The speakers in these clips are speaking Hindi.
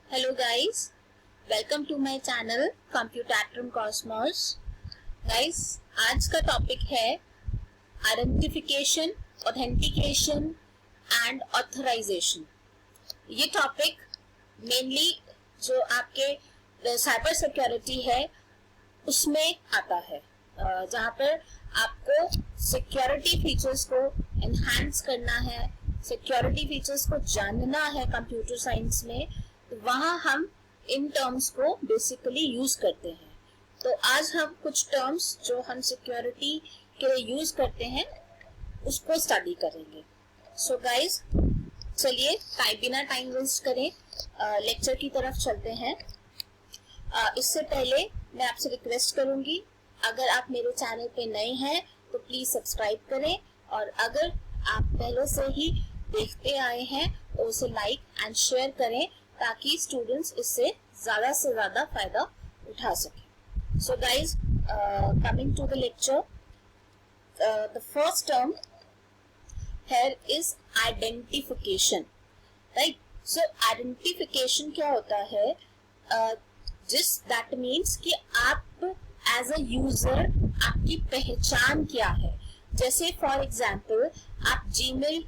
Hello guys, welcome to my channel Computatum Cosmos. Guys, आज का टॉपिक है आइडेंटिफिकेशन, ऑथेंटिकेशन एंड ऑथराइजेशन. ये टॉपिक मेनली जो आपके साइबर सिक्योरिटी है उसमें आता है, जहाँ पर आपको सिक्योरिटी फीचर्स को एनहांस करना है, सिक्योरिटी फीचर्स को जानना है कंप्यूटर साइंस में. तो वहाँ हम इन टर्म्स को बेसिकली यूज करते हैं. तो आज हम कुछ टर्म्स जो हम सिक्योरिटी के लिए यूज करते हैं उसको स्टडी करेंगे. सो गाइज, चलिए बिना टाइम वेस्ट करें लेक्चर की तरफ चलते हैं. इससे पहले मैं आपसे रिक्वेस्ट करूंगी, अगर आप मेरे चैनल पे नए हैं तो प्लीज सब्सक्राइब करें, और अगर आप पहले से ही देखते आए हैं तो उसे लाइक एंड शेयर करें ताकि स्टूडेंट्स इससे ज्यादा से ज्यादा फायदा उठा सकें. So guys, coming to the lecture, the first term here is identification, right? So identification क्या होता है? That means कि आप as a user आपकी पहचान क्या है. जैसे फॉर एग्जाम्पल आप Gmail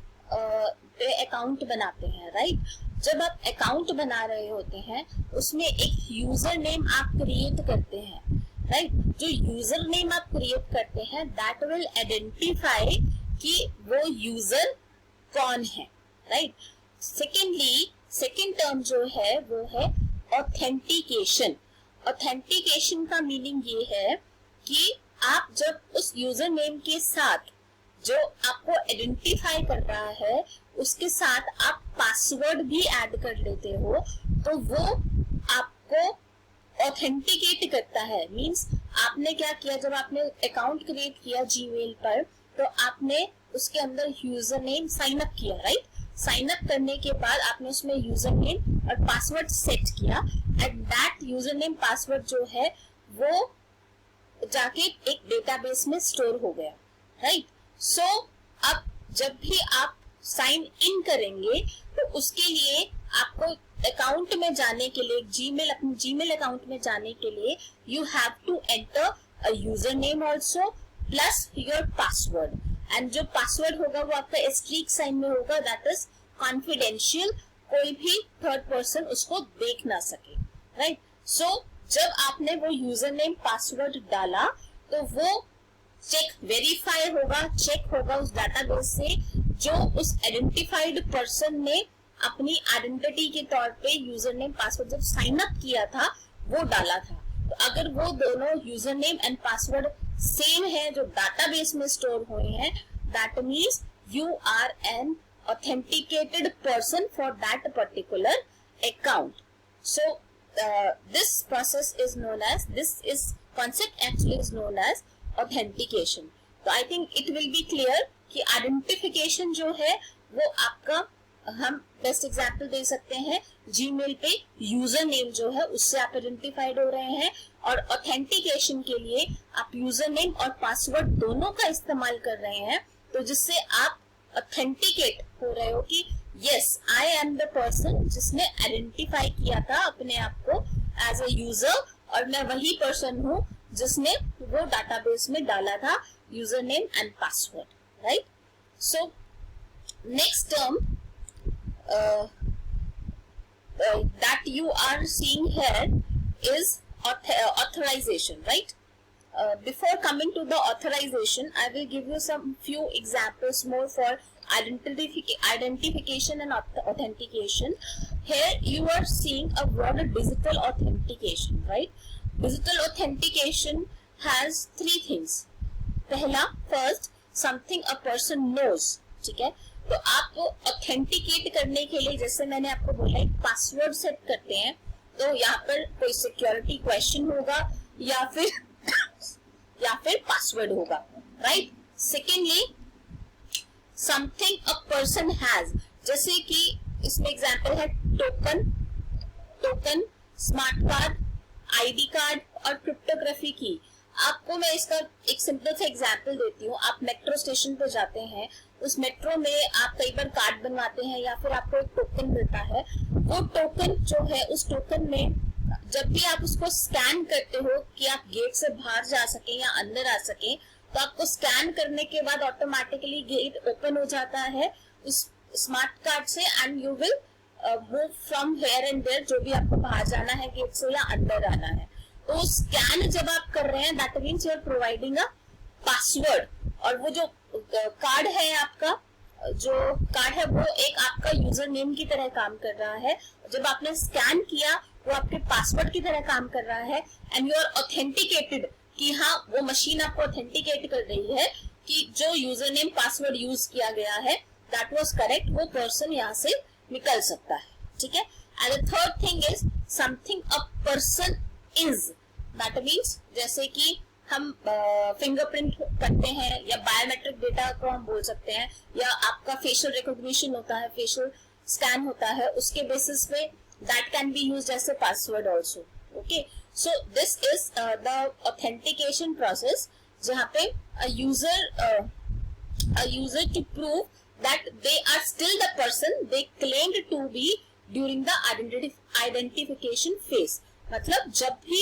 पे अकाउंट बनाते हैं, राइट? जब आप अकाउंट बना रहे होते हैं उसमें एक यूजर नेम आप क्रिएट करते हैं, राइट? जो यूजर नेम आप क्रिएट करते हैं दैट विल आइडेंटिफाई कि वो यूजर कौन है, राइट? सेकेंडली, सेकेंड टर्म जो है वो है ऑथेंटिकेशन. ऑथेंटिकेशन का मीनिंग ये है कि आप जब उस यूजर नेम के साथ जो आपको आइडेंटिफाई कर रहा है उसके साथ आप पासवर्ड भी ऐड कर लेते हो तो वो आपको ऑथेंटिकेट करता है. मींस आपने क्या किया, जब आपने अकाउंट क्रिएट किया जीमेल पर तो आपने उसके अंदर यूजर नेम साइन अप किया, राइट? साइन अप करने के बाद आपने उसमें यूजर नेम और पासवर्ड सेट किया and that user name password जो है वो जाके एक डेटाबेस में स्टोर हो गया, राइट? सो अब जब भी आप साइन इन करेंगे तो उसके लिए आपको अकाउंट में जाने के लिए, अपने जीमेल अकाउंट में जाने के लिए you have to enter a user name also plus your password. And जो पासवर्ड होगा वो आपका एस्ट्रिक साइन में होगा, दैट इज कॉन्फिडेंशियल, कोई भी थर्ड पर्सन उसको देख ना सके, राइट? सो जब आपने वो यूजर नेम पासवर्ड डाला तो वो वेरीफाई होगा, चेक होगा उस डाटाबेस से जो उस आइडेंटिफाइड पर्सन ने अपनी आइडेंटिटी के तौर पे यूजर नेम पासवर्ड जब साइन अप किया था वो डाला था. तो अगर वो दोनों user name and password same है जो डाटाबेस में स्टोर हुए हैं, that means you are an authenticated person for that particular account. So this process is known as, this is concept actually is known as authentication. तो I think it will be clear कि आइडेंटिफिकेशन जो है वो आपका, हम बेस्ट एग्जांपल दे सकते हैं, जीमेल पे यूजर नेम जो है उससे आप आइडेंटिफाइड हो रहे हैं, और ऑथेंटिकेशन के लिए आप यूजर नेम और पासवर्ड दोनों का इस्तेमाल कर रहे हैं, तो जिससे आप ऑथेंटिकेट हो रहे हो कि yes I am the person जिसने आइडेंटिफाई किया था अपने आप को एज अ यूजर, और मैं वही पर्सन हूँ जिसने वो डाटाबेस में डाला था user name and password, right? So next term that you are seeing here is authorization, right? Before coming to the authorization, I will give you some few examples more for identification and authentication. Here you are seeing a word digital authentication, right? Digital authentication has three things. पहला, first, something a person knows, ठीक है? तो आप ऑथेंटिकेट करने के लिए, जैसे मैंने आपको बोला, एक पासवर्ड सेट करते हैं, तो यहाँ पर कोई सिक्योरिटी क्वेश्चन होगा या फिर पासवर्ड होगा, right? Secondly, something a person has, जैसे कि इसमें एग्जांपल है token, smart card, ID card और क्रिप्टोग्राफी की. आपको मैं इसका एक सिंपल सा एग्जांपल देती हूँ. आप मेट्रो स्टेशन पे जाते हैं उस मेट्रो में आप कई बार कार्ड बनवाते हैं या फिर आपको एक टोकन मिलता है, वो टोकन जो है, उस टोकन में जब भी आप उसको स्कैन करते हो कि आप गेट से बाहर जा सके या अंदर आ सके, तो आपको स्कैन करने के बाद ऑटोमेटिकली गेट ओपन हो जाता है उस स्मार्ट कार्ड से, and you will move from here and there, जो भी आपको बाहर जाना है गेट से या अंदर आना है। तो स्कैन जब आप कर रहे हैं, that means you are providing a password, और वो जो कार्ड है आपका, जो कार्ड है वो एक आपका यूजर नेम की तरह काम कर रहा है। जब आपने स्कैन किया वो आपके पासवर्ड की तरह काम कर रहा है, एंड यू आर ऑथेंटिकेटेड कि हाँ वो मशीन आपको ऑथेंटिकेट कर रही है कि जो यूजर नेम पासवर्ड यूज किया गया है दैट वाज करेक्ट, वो पर्सन यहाँ से निकल सकता है, ठीक है। And the third thing is something a person is, that means जैसे कि हम फिंगरप्रिंट करते हैं या बायोमेट्रिक डेटा को हम बोल सकते हैं, या आपका फेशियल रिकॉग्निशन होता है, फेशियल स्कैन होता है, उसके बेसिस पे that can be used as a password also. Okay, so this is the authentication process, जहाँ पे a user to prove that they are still the person they claimed to be during the identification phase। मतलब जब भी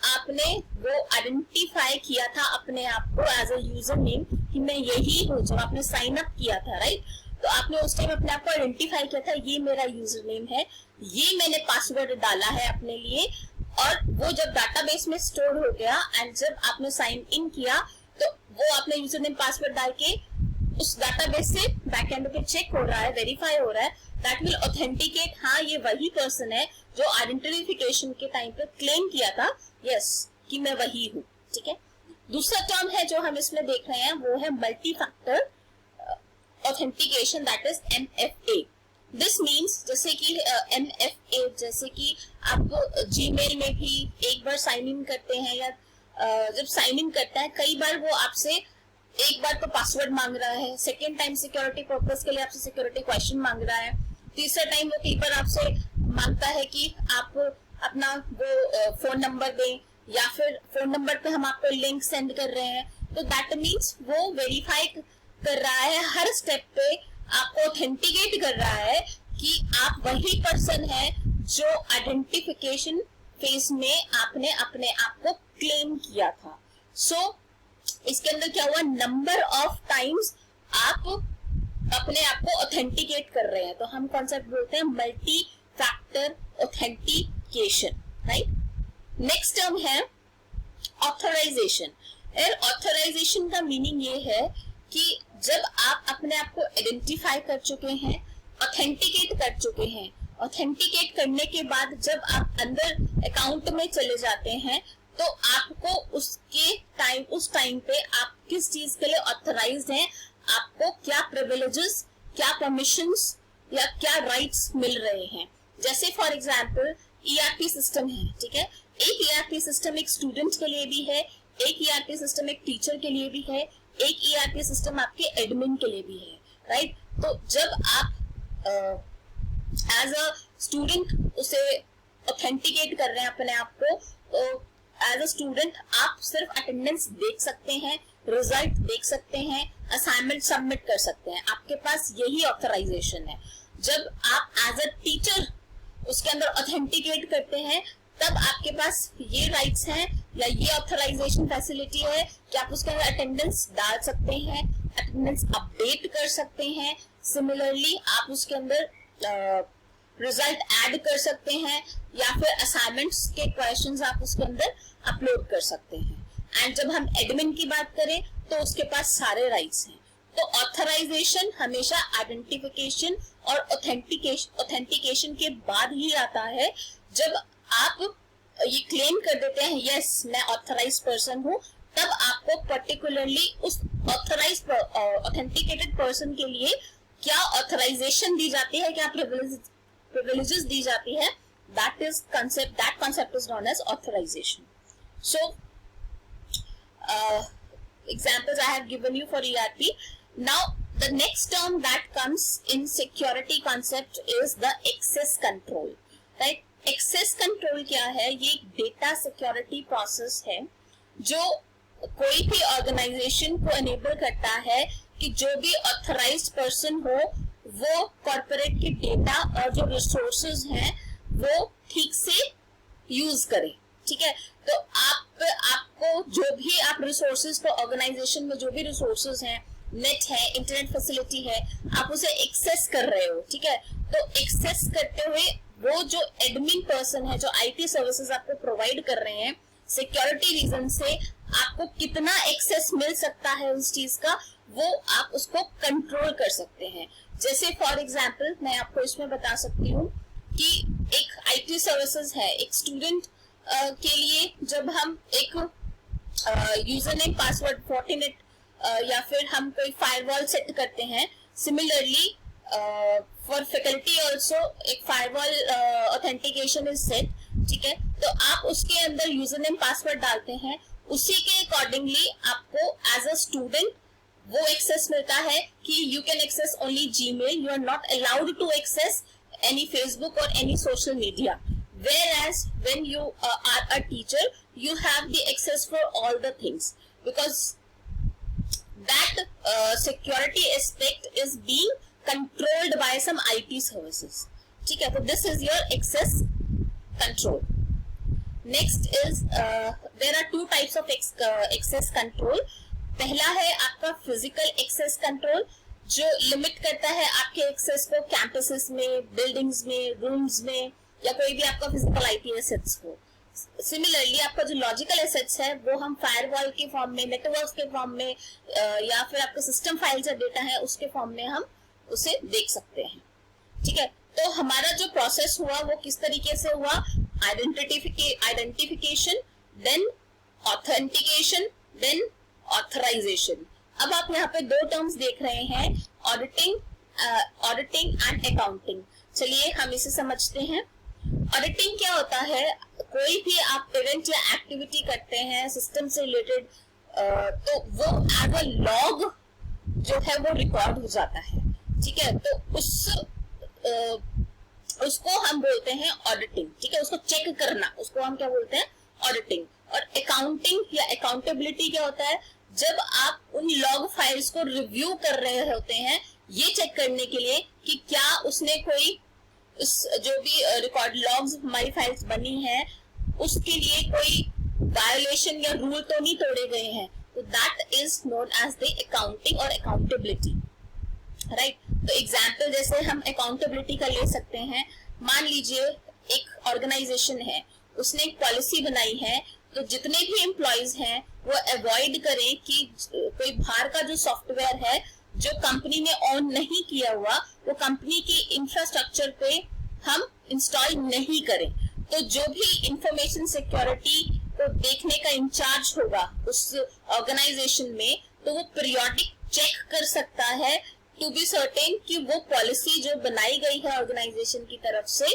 आपने वो आइडेंटिफाई किया था अपने आप को एज अ यूजर नेम कि मैं यही हूँ, जब आपने साइन अप किया था, राइट, तो आपने उस टाइम अपने आप को आइडेंटिफाई किया था, ये मेरा यूजर नेम है, ये मैंने पासवर्ड डाला है अपने लिए, और वो जब डाटाबेस में स्टोर हो गया एंड जब आपने साइन इन किया तो वो आपने यूजर नेम पासवर्ड डाल के उस डाटाबेस से बैकएंड पे चेक हो रहा है, वेरीफाई हो रहा है, दैट विल ऑथेंटिकेट, हाँ ये वही पर्सन है जो आइडेंटिफिकेशन के टाइम पे क्लेम किया था, यस कि मैं वही हूँ, ठीक है। दूसरा टर्म है जो हम इसमें देख रहे हैं वो है multi factor authentication, that is MFA। This means जैसे कि MFA, जैसे कि आप जीमेल में भी एक बार साइन इन करते हैं या जब साइन इन करता है, कई बार वो आपसे एक बार तो पासवर्ड मांग रहा है, सेकेंड टाइम सिक्योरिटी पर्पस के लिए आपसे सिक्योरिटी क्वेश्चन मांग रहा है, तीसरा टाइम वो कई बार आपसे मांगता है कि आप अपना वो फोन नंबर दें, या फिर फोन नंबर पे हम आपको लिंक सेंड कर रहे हैं, तो दैट मीन्स वो वेरीफाई कर रहा है, हर स्टेप पे आपको ऑथेंटिकेट कर रहा है कि आप वही पर्सन है जो आइडेंटिफिकेशन फेज में आपने अपने आप को क्लेम किया था। सो इसके अंदर क्या हुआ, नंबर ऑफ टाइम्स आप अपने आप को ऑथेंटिकेट कर रहे हैं, तो हम कॉन्सेप्ट बोलते हैं multi factor authentication, right. Next term है ऑथराइजेशन। ऑथराइजेशन का मीनिंग ये है कि जब आप अपने आप को आइडेंटिफाई कर चुके हैं, ऑथेंटिकेट कर चुके हैं, ऑथेंटिकेट करने के बाद जब आप अंदर अकाउंट में चले जाते हैं तो आपको उस टाइम पे आप किस चीज के लिए ऑथराइज्ड हैं, आपको क्या प्रिविलेजेस, क्या परमिशंस या क्या राइट्स मिल रहे हैं। जैसे फॉर एग्जांपल ERP सिस्टम है, ठीक है, एक ERP सिस्टम एक स्टूडेंट के लिए भी है, एक ERP सिस्टम एक टीचर के लिए भी है, एक ERP सिस्टम आपके एडमिन के लिए भी है, राइट। तो जब आप एज अ स्टूडेंट उसे ऑथेंटिकेट कर रहे हैं अपने आप को, तो एज अ स्टूडेंट आप सिर्फ अटेंडेंस देख सकते हैं, रिजल्ट देख सकते हैं, असाइनमेंट सबमिट कर सकते हैं, आपके पास यही ऑथराइजेशन है। जब आप एज अ टीचर उसके अंदर ऑथेंटिकेट करते हैं तब आपके पास ये राइट्स हैं या ये ऑथराइजेशन फैसिलिटी है कि आप उसके अंदर अटेंडेंस डाल सकते हैं, अटेंडेंस अपडेट कर सकते हैं, सिमिलरली आप उसके अंदर रिजल्ट ऐड कर सकते हैं, या फिर असाइनमेंट्स के क्वेश्चंस आप उसके अंदर अपलोड कर सकते हैं। एंड जब हम एडमिन की बात करें तो उसके पास सारे राइट्स हैं। तो ऑथराइजेशन हमेशा आइडेंटिफिकेशन और ऑथेंटिकेशन के बाद ही आता है। जब आप ये क्लेम कर देते हैं यस मैं ऑथराइज्ड पर्सन हूँ, तब आपको पर्टिकुलरली उस ऑथराइज्ड ऑथेंटिकेटेड पर्सन के लिए क्या ऑथराइजेशन दी जाती है, क्या privileges दी जाती है, that concept is known as authorization. So examples I have given you for ERP. Now the next term that comes in security concept is the access control, right? Access control क्या है? ये एक डेटा सिक्योरिटी प्रोसेस है जो कोई भी ऑर्गेनाइजेशन को एनेबल करता है कि जो भी ऑथराइज्ड पर्सन हो वो कॉर्पोरेट के डेटा और जो रिसोर्सेज हैं वो ठीक से यूज करे। ठीक है, तो आपको जो भी आप रिसोर्सेज को ऑर्गेनाइजेशन में जो भी रिसोर्सेज हैं, नेट है, इंटरनेट फैसिलिटी है, आप उसे एक्सेस कर रहे हो। ठीक है, तो एक्सेस करते हुए वो जो एडमिन पर्सन है, जो आईटी सर्विसेज आपको प्रोवाइड कर रहे हैं, सिक्योरिटी रीजन से आपको कितना एक्सेस मिल सकता है उस चीज का, वो आप उसको कंट्रोल कर सकते हैं। जैसे फॉर एग्जांपल मैं आपको इसमें बता सकती हूँ कि एक आईटी सर्विसेज है, एक स्टूडेंट के लिए जब हम एक यूजर नेम पासवर्ड फॉर्टिनेट या फिर हम कोई फायरवॉल सेट करते हैं, सिमिलरली फॉर फैकल्टी ऑल्सो एक फायरवॉल ऑथेंटिकेशन इज सेट। ठीक है, तो आप उसके अंदर यूजर नेम पासवर्ड डालते हैं, उसी के अकॉर्डिंगली आपको एज अ स्टूडेंट वो एक्सेस मिलता है कि you can access only Gmail, you are not allowed to access any Facebook or any social media, whereas when you are a teacher you have the access for all the things, because that security aspect is being controlled by some IT services. ठीक है, तो this is your access control. Next is there are two types of access control. पहला है आपका physical access control, जो लिमिट करता है आपके एक्सेस को कैंपसेस में, बिल्डिंग्स में, रूम्स में, या कोई भी आपका फिजिकल आईटी एसेट्स हो। सिमिलरली आपका जो लॉजिकल एसेट्स है वो हम फायरवॉल के फॉर्म में, नेटवर्क्स के फॉर्म में, या फिर आपका सिस्टम फाइल्स या डेटा है उसके फॉर्म में हम उसे देख सकते हैं। ठीक है, तो हमारा जो प्रोसेस हुआ वो किस तरीके से हुआ, identification, then authentication, then authorization. अब आप यहाँ पे दो टर्म्स देख रहे हैं, ऑडिटिंग एंड अकाउंटिंग। चलिए हम इसे समझते हैं। ऑडिटिंग क्या होता है, कोई भी आप इवेंट या एक्टिविटी करते हैं सिस्टम से रिलेटेड, तो वो एज अ लॉग जो है वो रिकॉर्ड हो जाता है। ठीक है, तो उसको हम बोलते हैं ऑडिटिंग। ठीक है, उसको चेक करना, उसको हम क्या बोलते हैं, ऑडिटिंग। और अकाउंटिंग या अकाउंटेबिलिटी क्या होता है, जब आप उन लॉग फाइल्स को रिव्यू कर रहे होते हैं ये चेक करने के लिए कि क्या उसने कोई जो भी रिकॉर्ड लॉग्स हमारी फाइल्स बनी हैं उसके लिए कोई वायोलेशन या रूल तो नहीं तोड़े गए हैं, तो that is known as the accounting और अकाउंटेबिलिटी। राइट, तो एग्जाम्पल जैसे हम अकाउंटेबिलिटी का ले सकते हैं। मान लीजिए एक ऑर्गेनाइजेशन है, उसने एक पॉलिसी बनाई है, तो जितने भी एम्प्लॉइज हैं वो अवॉइड करें कि कोई बाहर का जो सॉफ्टवेयर है जो कंपनी ने ऑन नहीं किया हुआ वो कंपनी की इंफ्रास्ट्रक्चर पे हम इंस्टॉल नहीं करें। तो जो भी इंफॉर्मेशन सिक्योरिटी को देखने का इंचार्ज होगा उस ऑर्गेनाइजेशन में, तो वो पीरियोडिक चेक कर सकता है टू बी सर्टेन कि वो पॉलिसी जो बनाई गई है ऑर्गेनाइजेशन की तरफ से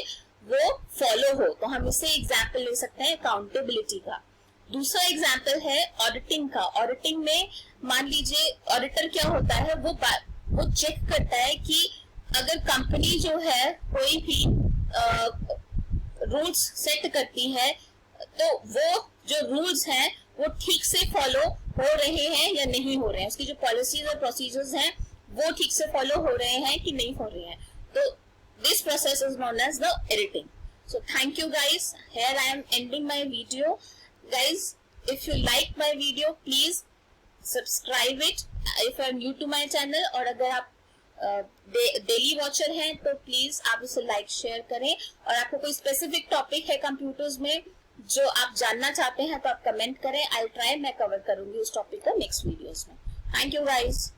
वो फॉलो हो। तो हम इसे एग्जाम्पल ले सकते हैं अकाउंटेबिलिटी का। दूसरा एग्जाम्पल है ऑडिटिंग का। ऑडिटिंग में मान लीजिए ऑडिटर क्या होता है, वो चेक करता है कि अगर कंपनी जो है कोई भी रूल्स सेट करती है तो वो जो रूल्स हैं वो ठीक से फॉलो हो रहे हैं या नहीं हो रहे हैं, उसकी जो पॉलिसीज और प्रोसीजर्स हैं वो ठीक से फॉलो हो रहे हैं कि नहीं हो रहे हैं। तो this process is known as the auditing. So thank you guys. Here I am ending my video. Guys, if you like my video, please subscribe it. If you are new to my channel और अगर आप डेली वॉचर हैं तो प्लीज आप उसे लाइक शेयर करें। और आपको कोई स्पेसिफिक टॉपिक है कंप्यूटर्स में जो आप जानना चाहते हैं तो आप कमेंट करें। आई ट्राई, मैं कवर करूंगी उस टॉपिक को नेक्स्ट वीडियोस में। Thank you guys.